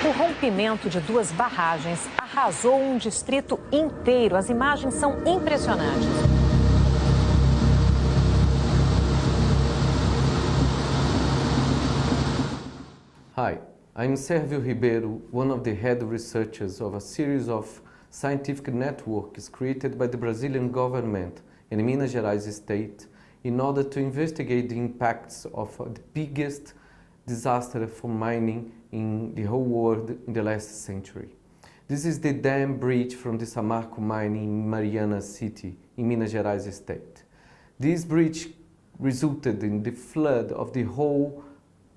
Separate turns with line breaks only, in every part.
O rompimento de duas barragens arrasou um distrito inteiro. As imagens são impressionantes.
Hi, I'm Sérvio Ribeiro, one of the head researchers of a series of scientific networks created by the Brazilian government and Minas Gerais state in order to investigate the impacts of the biggest disaster for mining in the whole world in the last century. This is the dam breach from the Samarco mine in Mariana city in Minas Gerais state. This breach resulted in the flood of the whole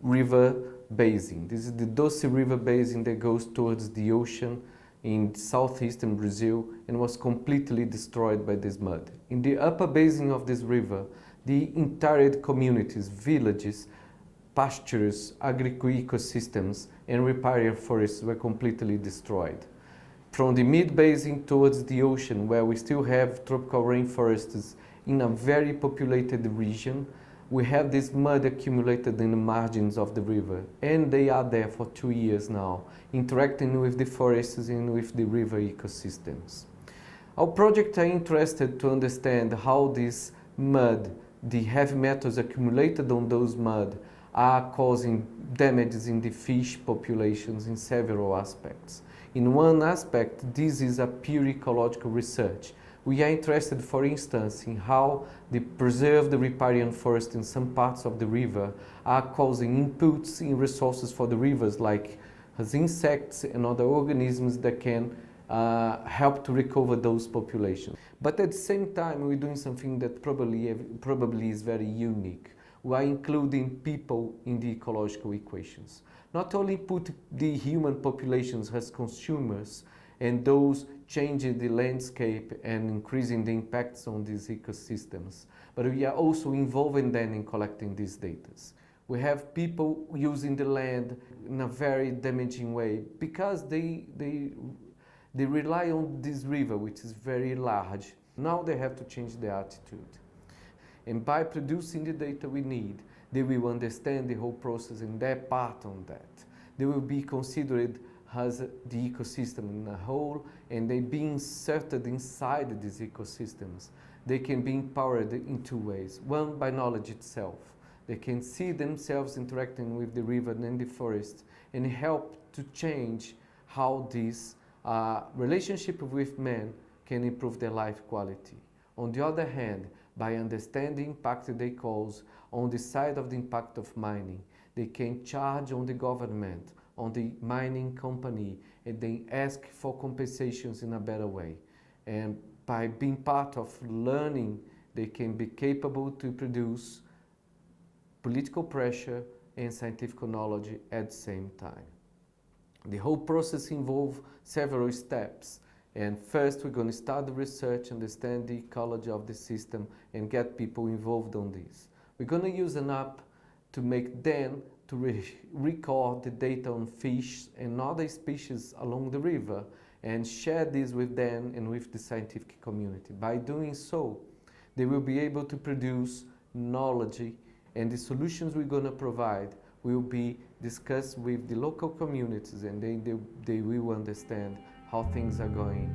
river basin. This is the Doce River basin that goes towards the ocean in southeastern Brazil and was completely destroyed by this mud. In the upper basin of this river, the entire communities, villages, pastures, agri-ecosystems, and riparian forests were completely destroyed. From the mid-basin towards the ocean, where we still have tropical rainforests in a very populated region, we have this mud accumulated in the margins of the river, and they are there for 2 years now, interacting with the forests and with the river ecosystems. Our project are interested to understand how this mud, the heavy metals accumulated on those mud, are causing damages in the fish populations in several aspects. In one aspect, this is a pure ecological research. We are interested, for instance, in how the preserved riparian forest in some parts of the river are causing inputs in resources for the rivers, like as insects and other organisms that can help to recover those populations. But at the same time, we're doing something that probably is very unique. We are including people in the ecological equations. Not only put the human populations as consumers and those changing the landscape and increasing the impacts on these ecosystems, but we are also involving them in collecting these data. We have people using the land in a very damaging way because they rely on this river, which is very large. Now they have to change their attitude. And by producing the data we need, they will understand the whole process and their part on that. They will be considered as the ecosystem in a whole, and they be inserted inside these ecosystems. They can be empowered in two ways. One, by knowledge itself. They can see themselves interacting with the river and the forest and help to change how this relationship with man can improve their life quality. On the other hand, by understanding the impact they cause on the side of the impact of mining, they can charge on the government, on the mining company, and they ask for compensations in a better way. And by being part of learning, they can be capable to produce political pressure and scientific knowledge at the same time. The whole process involves several steps. And first, we're going to start the research, understand the ecology of the system, and get people involved on this. We're going to use an app to make them to record the data on fish and other species along the river and share this with them and with the scientific community. By doing so, they will be able to produce knowledge, and the solutions we're going to provide will be discussed with the local communities, and they will understand how things are going